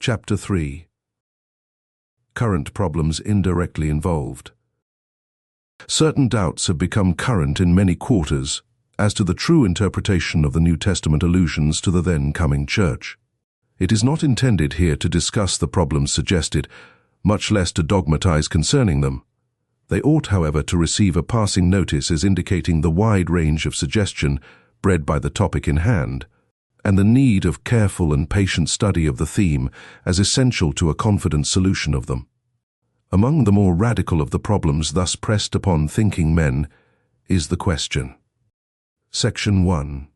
Chapter 3. Current problems indirectly involved. Certain doubts have become current in many quarters as to the true interpretation of the New Testament allusions to the then coming church. It is not intended here to discuss the problems suggested, much less to dogmatize concerning them. They ought, however, to receive a passing notice as indicating the wide range of suggestion bred by the topic in hand, and the need of careful and patient study of the theme as essential to a confident solution of them. Among the more radical of the problems thus pressed upon thinking men is the question. Section 1.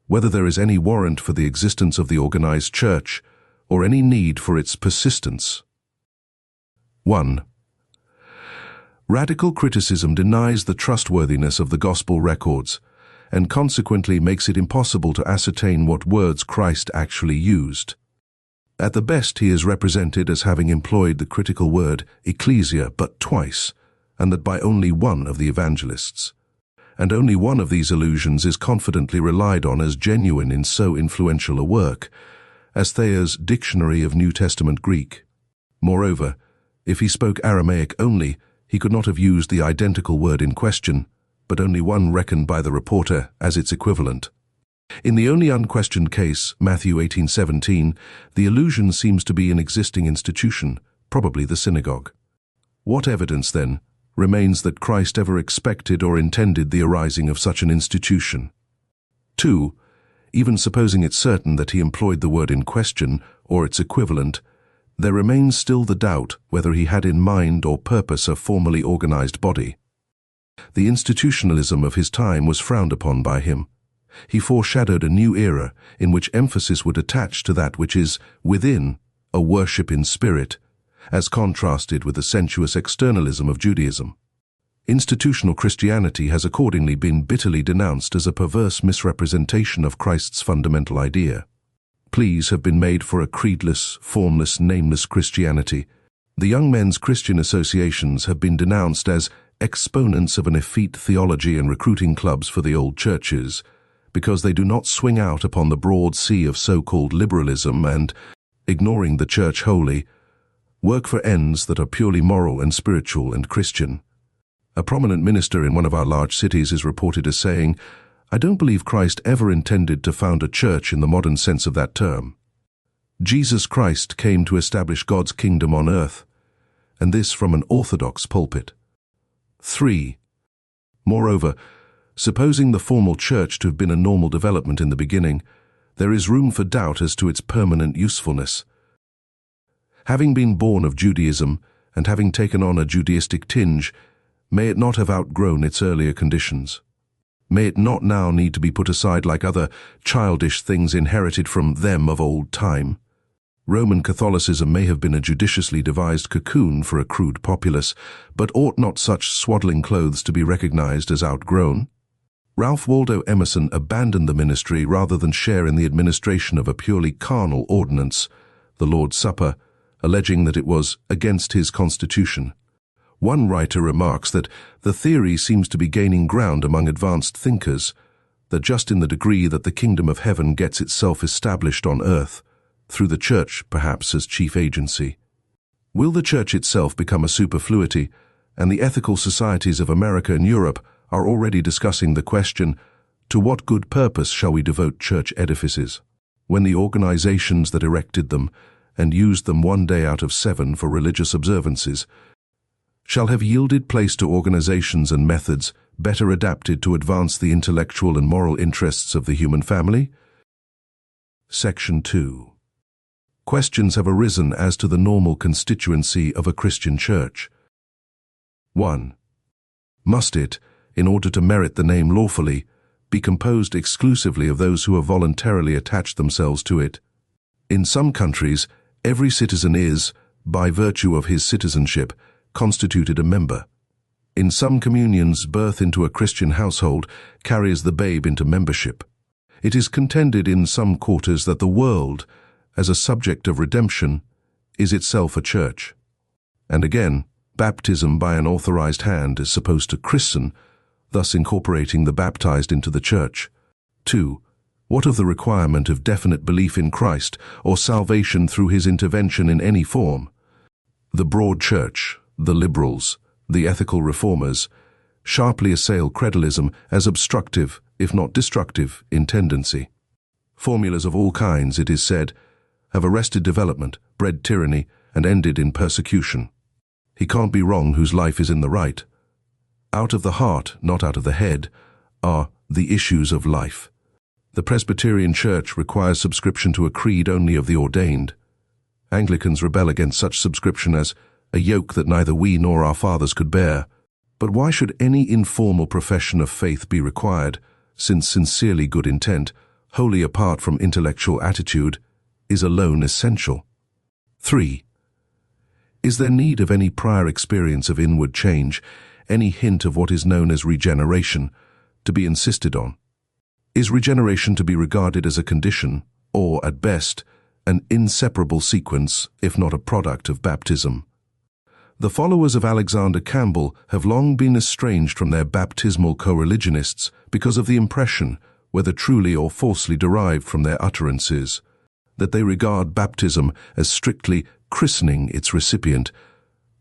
Whether there is any warrant for the existence of the organized church, or any need for its persistence. 1. Radical criticism denies the trustworthiness of the gospel records, and consequently makes it impossible to ascertain what words Christ actually used. At the best, he is represented as having employed the critical word ecclesia but twice, and that by only one of the evangelists. And only one of these allusions is confidently relied on as genuine in so influential a work as Thayer's Dictionary of New Testament Greek. Moreover, if he spoke Aramaic only, he could not have used the identical word in question, but only one reckoned by the reporter as its equivalent. In the only unquestioned case, Matthew 18:17, the allusion seems to be an existing institution, probably the synagogue. What evidence, then, remains that Christ ever expected or intended the arising of such an institution? 2. Even supposing it certain that he employed the word in question, or its equivalent, there remains still the doubt whether he had in mind or purpose a formally organized body. The institutionalism of his time was frowned upon by him. He foreshadowed a new era in which emphasis would attach to that which is, within, a worship in spirit, as contrasted with the sensuous externalism of Judaism. Institutional Christianity has accordingly been bitterly denounced as a perverse misrepresentation of Christ's fundamental idea. Pleas have been made for a creedless, formless, nameless Christianity. The Young Men's Christian Associations have been denounced as exponents of an effete theology and recruiting clubs for the old churches, because they do not swing out upon the broad sea of so-called liberalism and, ignoring the church wholly, work for ends that are purely moral and spiritual and Christian. A prominent minister in one of our large cities is reported as saying, "I don't believe Christ ever intended to found a church in the modern sense of that term. Jesus Christ came to establish God's kingdom on earth, and this from an orthodox pulpit." 3. Moreover, supposing the formal church to have been a normal development in the beginning, there is room for doubt as to its permanent usefulness. Having been born of Judaism, and having taken on a Judaistic tinge, may it not have outgrown its earlier conditions? May it not now need to be put aside like other childish things inherited from them of old time? Roman Catholicism may have been a judiciously devised cocoon for a crude populace, but ought not such swaddling clothes to be recognized as outgrown? Ralph Waldo Emerson abandoned the ministry rather than share in the administration of a purely carnal ordinance, the Lord's Supper, alleging that it was against his constitution. One writer remarks that the theory seems to be gaining ground among advanced thinkers, that just in the degree that the kingdom of heaven gets itself established on earth, through the church perhaps as chief agency, will the church itself become a superfluity, and the ethical societies of America and Europe are already discussing the question, to what good purpose shall we devote church edifices, when the organizations that erected them and used them one day out of 7 for religious observances shall have yielded place to organizations and methods better adapted to advance the intellectual and moral interests of the human family? Section 2. Questions have arisen as to the normal constituency of a Christian church. 1. Must it, in order to merit the name lawfully, be composed exclusively of those who have voluntarily attached themselves to it? In some countries, every citizen is, by virtue of his citizenship, constituted a member. In some communions, birth into a Christian household carries the babe into membership. It is contended in some quarters that the world, as a subject of redemption, is itself a church. And again, baptism by an authorized hand is supposed to christen, thus incorporating the baptized into the church. 2. What of the requirement of definite belief in Christ or salvation through his intervention in any form? The broad church, the liberals, the ethical reformers, sharply assail credolism as obstructive, if not destructive, in tendency. Formulas of all kinds, it is said, have arrested development, bred tyranny, and ended in persecution. He can't be wrong whose life is in the right. Out of the heart, not out of the head, are the issues of life. The Presbyterian Church requires subscription to a creed only of the ordained. Anglicans rebel against such subscription as a yoke that neither we nor our fathers could bear. But why should any informal profession of faith be required, since sincerely good intent, wholly apart from intellectual attitude, is alone essential? 3. Is there need of any prior experience of inward change, any hint of what is known as regeneration, to be insisted on? Is regeneration to be regarded as a condition, or, at best, an inseparable sequence, if not a product of baptism? The followers of Alexander Campbell have long been estranged from their baptismal co-religionists because of the impression, whether truly or falsely derived from their utterances, that they regard baptism as strictly christening its recipient,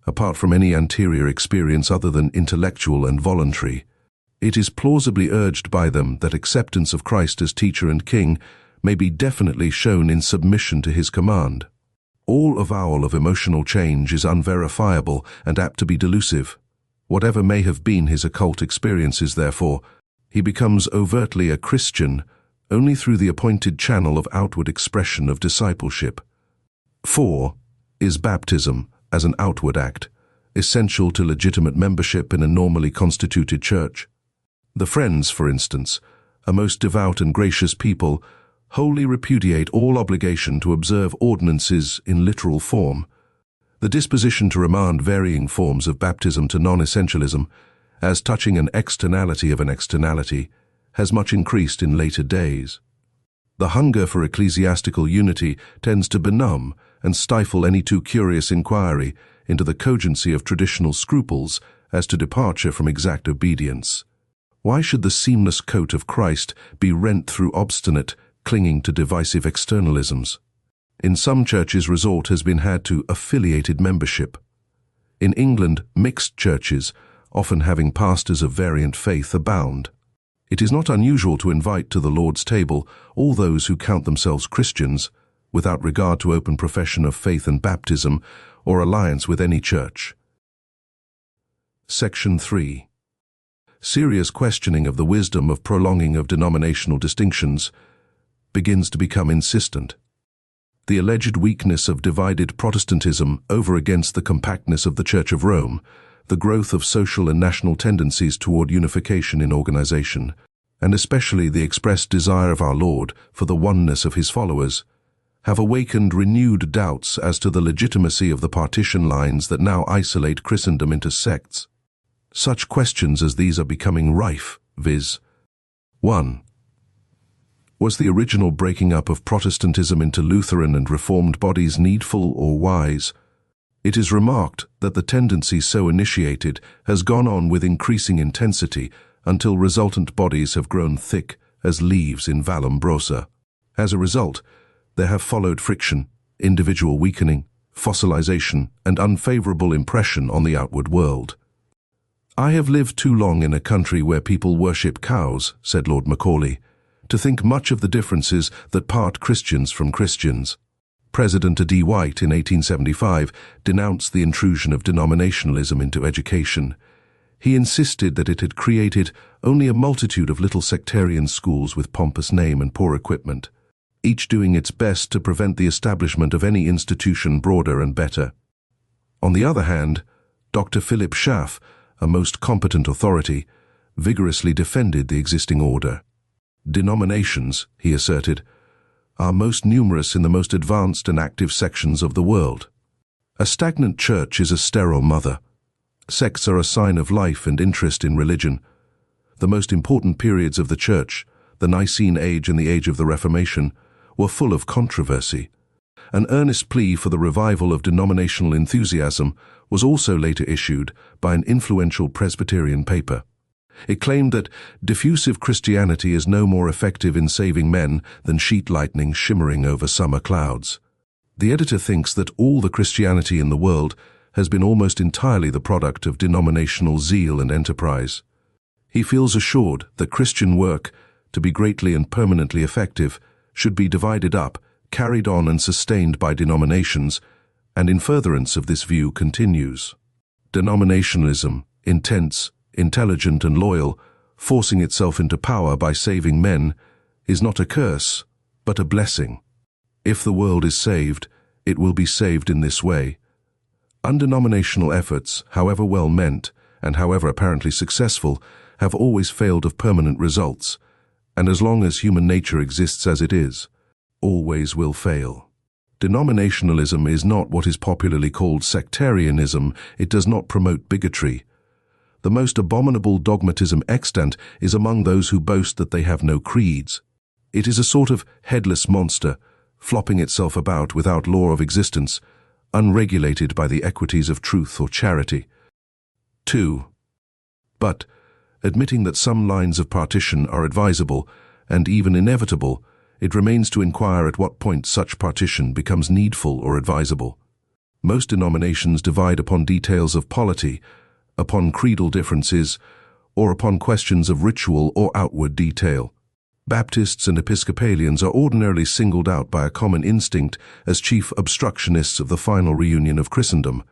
apart from any anterior experience other than intellectual and voluntary. It is plausibly urged by them that acceptance of Christ as teacher and king may be definitely shown in submission to his command. All avowal of emotional change is unverifiable and apt to be delusive. Whatever may have been his occult experiences, therefore, he becomes overtly a Christian only through the appointed channel of outward expression of discipleship. 4. Is baptism, as an outward act, essential to legitimate membership in a normally constituted church? The Friends, for instance, a most devout and gracious people, wholly repudiate all obligation to observe ordinances in literal form. The disposition to remand varying forms of baptism to non-essentialism, as touching an externality of an externality, has much increased in later days. The hunger for ecclesiastical unity tends to benumb and stifle any too curious inquiry into the cogency of traditional scruples as to departure from exact obedience. Why should the seamless coat of Christ be rent through obstinate, clinging to divisive externalisms? In some churches, resort has been had to affiliated membership. In England, mixed churches, often having pastors of variant faith, abound. It is not unusual to invite to the Lord's table all those who count themselves Christians, without regard to open profession of faith and baptism, or alliance with any church. Section 3. Serious questioning of the wisdom of prolonging of denominational distinctions begins to become insistent. The alleged weakness of divided Protestantism over against the compactness of the Church of Rome, the growth of social and national tendencies toward unification in organization, and especially the expressed desire of our Lord for the oneness of his followers, have awakened renewed doubts as to the legitimacy of the partition lines that now isolate Christendom into sects. Such questions as these are becoming rife, viz. 1. Was the original breaking up of Protestantism into Lutheran and Reformed bodies needful or wise? It is remarked that the tendency so initiated has gone on with increasing intensity until resultant bodies have grown thick as leaves in Vallombrosa. As a result, there have followed friction, individual weakening, fossilization, and unfavorable impression on the outward world. I have lived too long in a country where people worship cows, said Lord Macaulay, to think much of the differences that part Christians from Christians. President D. White in 1875 denounced the intrusion of denominationalism into education. He insisted that it had created only a multitude of little sectarian schools with pompous name and poor equipment, each doing its best to prevent the establishment of any institution broader and better. On the other hand, Dr. Philip Schaff, a most competent authority, vigorously defended the existing order. Denominations, he asserted, are most numerous in the most advanced and active sections of the world. A stagnant church is a sterile mother. Sects are a sign of life and interest in religion. The most important periods of the church, the Nicene Age and the Age of the Reformation, were full of controversy. An earnest plea for the revival of denominational enthusiasm was also later issued by an influential Presbyterian paper. It claimed that diffusive Christianity is no more effective in saving men than sheet lightning shimmering over summer clouds. The editor thinks that all the Christianity in the world has been almost entirely the product of denominational zeal and enterprise. He feels assured that Christian work, to be greatly and permanently effective, should be divided up, carried on and sustained by denominations, and in furtherance of this view continues. Denominationalism, intense, intelligent and loyal, forcing itself into power by saving men, is not a curse, but a blessing. If the world is saved, it will be saved in this way. Undenominational efforts, however well meant, and however apparently successful, have always failed of permanent results, and as long as human nature exists as it is, always will fail. Denominationalism is not what is popularly called sectarianism. It does not promote bigotry. The most abominable dogmatism extant is among those who boast that they have no creeds. It is a sort of headless monster, flopping itself about without law of existence, unregulated by the equities of truth or charity. 2. But, admitting that some lines of partition are advisable, and even inevitable, it remains to inquire at what point such partition becomes needful or advisable. Most denominations divide upon details of polity, upon creedal differences, or upon questions of ritual or outward detail. Baptists and Episcopalians are ordinarily singled out by a common instinct as chief obstructionists of the final reunion of Christendom,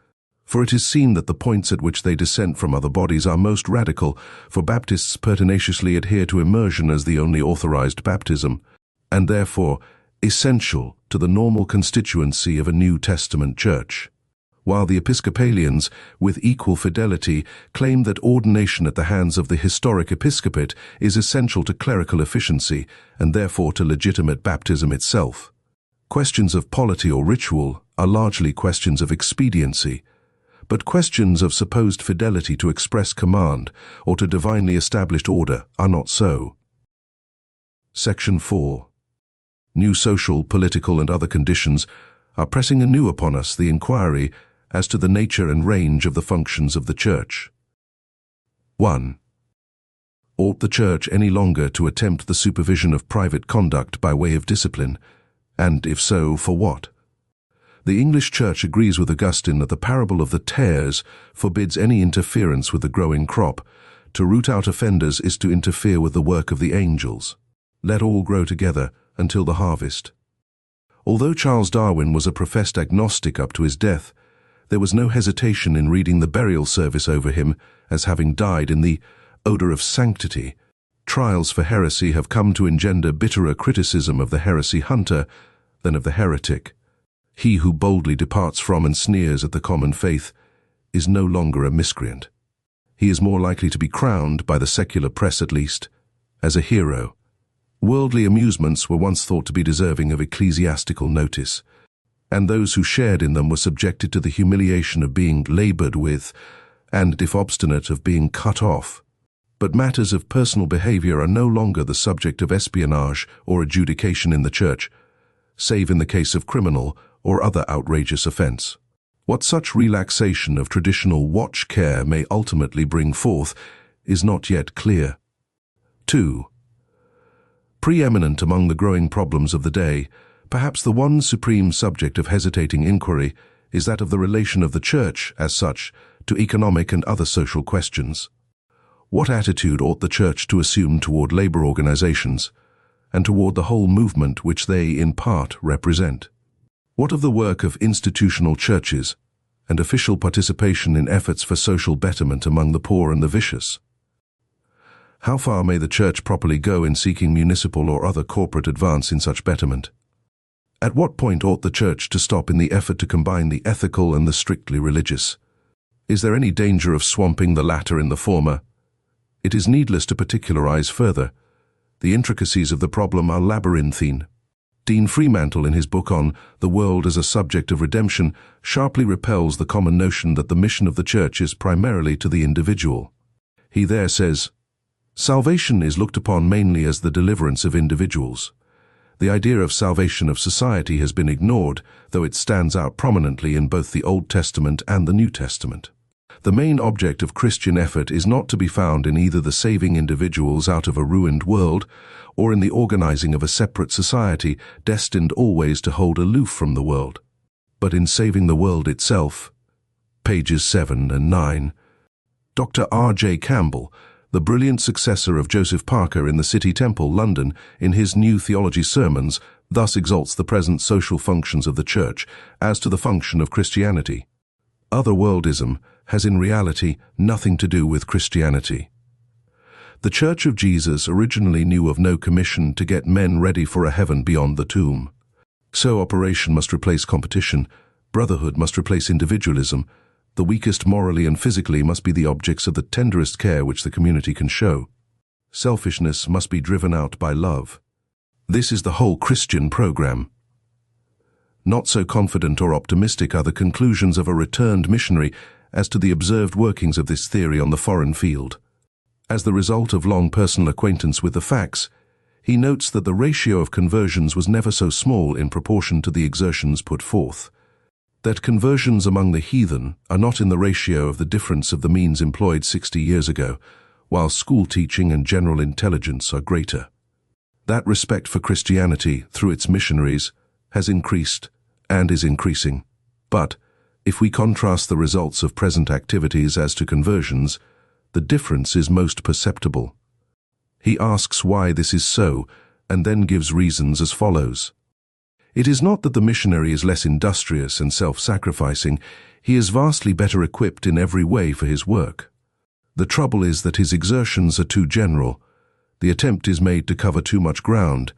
for it is seen that the points at which they dissent from other bodies are most radical, for Baptists pertinaciously adhere to immersion as the only authorized baptism, and therefore essential to the normal constituency of a New Testament church, while the Episcopalians, with equal fidelity, claim that ordination at the hands of the historic episcopate is essential to clerical efficiency and therefore to legitimate baptism itself. Questions of polity or ritual are largely questions of expediency, but questions of supposed fidelity to express command or to divinely established order are not so. Section 4. New social, political and other conditions are pressing anew upon us the inquiry as to the nature and range of the functions of the Church. 1. Ought the Church any longer to attempt the supervision of private conduct by way of discipline, and if so, for what? The English Church agrees with Augustine that the parable of the tares forbids any interference with the growing crop. To root out offenders is to interfere with the work of the angels. Let all grow together until the harvest. Although Charles Darwin was a professed agnostic up to his death, there was no hesitation in reading the burial service over him as having died in the odor of sanctity. Trials for heresy have come to engender bitterer criticism of the heresy hunter than of the heretic. He who boldly departs from and sneers at the common faith is no longer a miscreant. He is more likely to be crowned, by the secular press at least, as a hero. Worldly amusements were once thought to be deserving of ecclesiastical notice, and those who shared in them were subjected to the humiliation of being labored with, and, if obstinate, of being cut off. But matters of personal behavior are no longer the subject of espionage or adjudication in the Church, save in the case of criminal or other outrageous offense. What such relaxation of traditional watch care may ultimately bring forth is not yet clear. 2. Preeminent among the growing problems of the day, perhaps the one supreme subject of hesitating inquiry is that of the relation of the Church, as such, to economic and other social questions. What attitude ought the Church to assume toward labor organizations, and toward the whole movement which they, in part, represent? What of the work of institutional churches, and official participation in efforts for social betterment among the poor and the vicious? How far may the Church properly go in seeking municipal or other corporate advance in such betterment? At what point ought the Church to stop in the effort to combine the ethical and the strictly religious? Is there any danger of swamping the latter in the former? It is needless to particularize further. The intricacies of the problem are labyrinthine. Dean Fremantle, in his book on The World as a Subject of Redemption, sharply repels the common notion that the mission of the Church is primarily to the individual. He there says, "Salvation is looked upon mainly as the deliverance of individuals. The idea of salvation of society has been ignored, though it stands out prominently in both the Old Testament and the New Testament. The main object of Christian effort is not to be found in either the saving individuals out of a ruined world or in the organizing of a separate society destined always to hold aloof from the world, but in saving the world itself. Pages 7 and 9. Dr. R.J. Campbell, the brilliant successor of Joseph Parker in the City Temple, London, in his New Theology sermons, thus exalts the present social functions of the Church as to the function of Christianity. Otherworldism has in reality nothing to do with Christianity. The Church of Jesus originally knew of no commission to get men ready for a heaven beyond the tomb. So operation must replace competition, brotherhood must replace individualism, the weakest morally and physically must be the objects of the tenderest care which the community can show. Selfishness must be driven out by love. This is the whole Christian program. Not so confident or optimistic are the conclusions of a returned missionary as to the observed workings of this theory on the foreign field. As the result of long personal acquaintance with the facts, he notes that the ratio of conversions was never so small in proportion to the exertions put forth. That conversions among the heathen are not in the ratio of the difference of the means employed 60 years ago, while school teaching and general intelligence are greater. That respect for Christianity, through its missionaries, has increased and is increasing. But, if we contrast the results of present activities as to conversions, the difference is most perceptible. He asks why this is so, and then gives reasons as follows. It is not that the missionary is less industrious and self-sacrificing, he is vastly better equipped in every way for his work. The trouble is that his exertions are too general. The attempt is made to cover too much ground.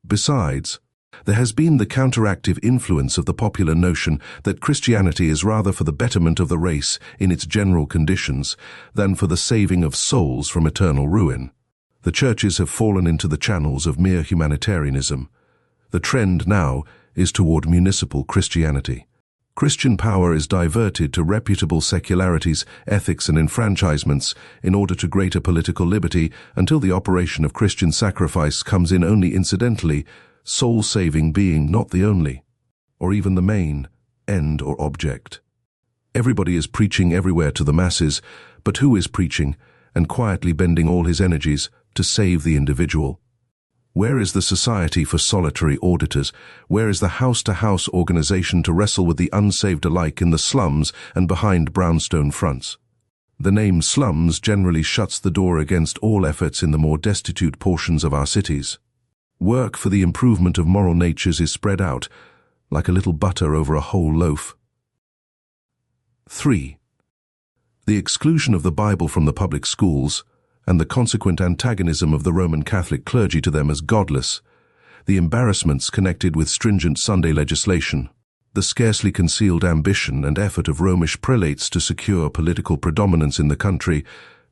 Besides, there has been the counteractive influence of the popular notion that Christianity is rather for the betterment of the race in its general conditions than for the saving of souls from eternal ruin. The churches have fallen into the channels of mere humanitarianism. The trend now is toward municipal Christianity. Christian power is diverted to reputable secularities, ethics and enfranchisements in order to greater political liberty until the operation of Christian sacrifice comes in only incidentally, soul-saving being not the only, or even the main, end or object. Everybody is preaching everywhere to the masses, but who is preaching, and quietly bending all his energies, to save the individual? Where is the society for solitary auditors? Where is the house-to-house organization to wrestle with the unsaved alike in the slums and behind brownstone fronts? The name slums generally shuts the door against all efforts in the more destitute portions of our cities. Work for the improvement of moral natures is spread out, like a little butter over a whole loaf. 3. The exclusion of the Bible from the public schools, and the consequent antagonism of the Roman Catholic clergy to them as godless, the embarrassments connected with stringent Sunday legislation, the scarcely concealed ambition and effort of Romish prelates to secure political predominance in the country,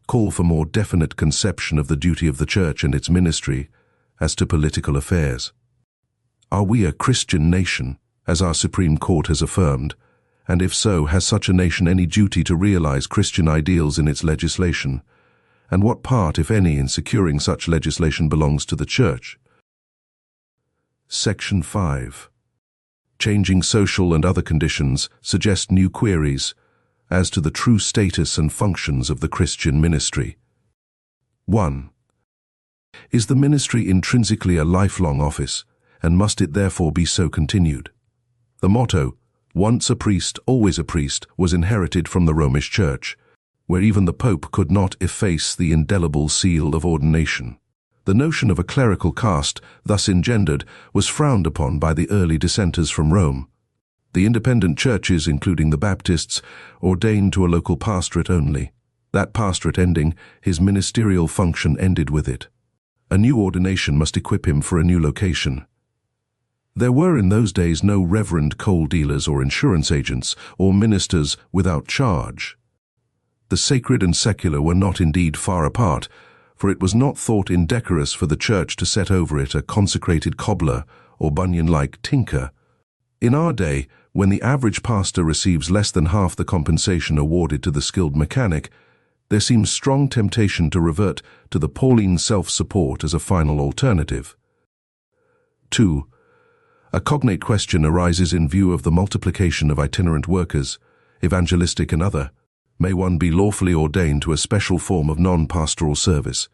call for more definite conception of the duty of the Church and its ministry as to political affairs. Are we a Christian nation, as our Supreme Court has affirmed, and if so, has such a nation any duty to realize Christian ideals in its legislation? And what part, if any, in securing such legislation belongs to the Church? Section 5. Changing social and other conditions suggest new queries as to the true status and functions of the Christian ministry. 1. Is the ministry intrinsically a lifelong office, and must it therefore be so continued? The motto, "Once a priest, always a priest," was inherited from the Romish Church, where even the Pope could not efface the indelible seal of ordination. The notion of a clerical caste, thus engendered, was frowned upon by the early dissenters from Rome. The independent churches, including the Baptists, ordained to a local pastorate only. That pastorate ending, his ministerial function ended with it. A new ordination must equip him for a new location. There were in those days no reverend coal dealers or insurance agents, or ministers without charge. The sacred and secular were not indeed far apart, for it was not thought indecorous for the Church to set over it a consecrated cobbler or Bunyan-like tinker. In our day, when the average pastor receives less than half the compensation awarded to the skilled mechanic, there seems strong temptation to revert to the Pauline self-support as a final alternative. 2. A cognate question arises in view of the multiplication of itinerant workers, evangelistic and other, May one be lawfully ordained to a special form of non-pastoral service.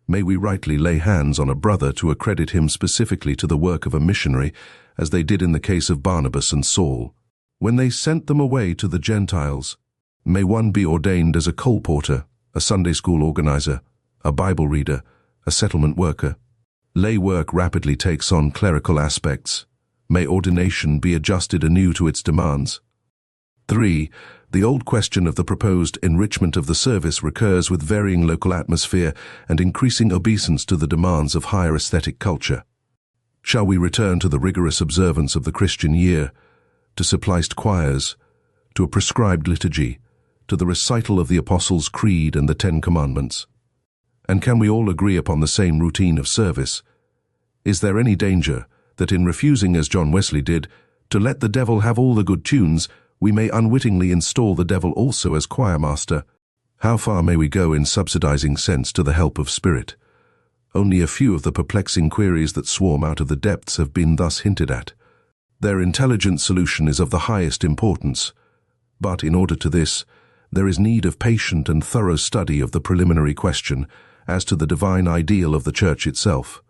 May we rightly lay hands on a brother to accredit him specifically to the work of a missionary, as they did in the case of Barnabas and Saul, when they sent them away to the Gentiles. May one be ordained as a colporteur, a Sunday school organizer, a Bible reader, a settlement worker. Lay work rapidly takes on clerical aspects. May ordination be adjusted anew to its demands. 3. The old question of the proposed enrichment of the service recurs with varying local atmosphere and increasing obeisance to the demands of higher aesthetic culture. Shall we return to the rigorous observance of the Christian year, to suppliced choirs, to a prescribed liturgy, to the recital of the Apostles' Creed and the Ten Commandments? And can we all agree upon the same routine of service? Is there any danger that in refusing, as John Wesley did, to let the devil have all the good tunes, we may unwittingly install the devil also as choirmaster? How far may we go in subsidizing sense to the help of spirit? Only a few of the perplexing queries that swarm out of the depths have been thus hinted at. Their intelligent solution is of the highest importance, but in order to this, there is need of patient and thorough study of the preliminary question as to the divine ideal of the Church itself.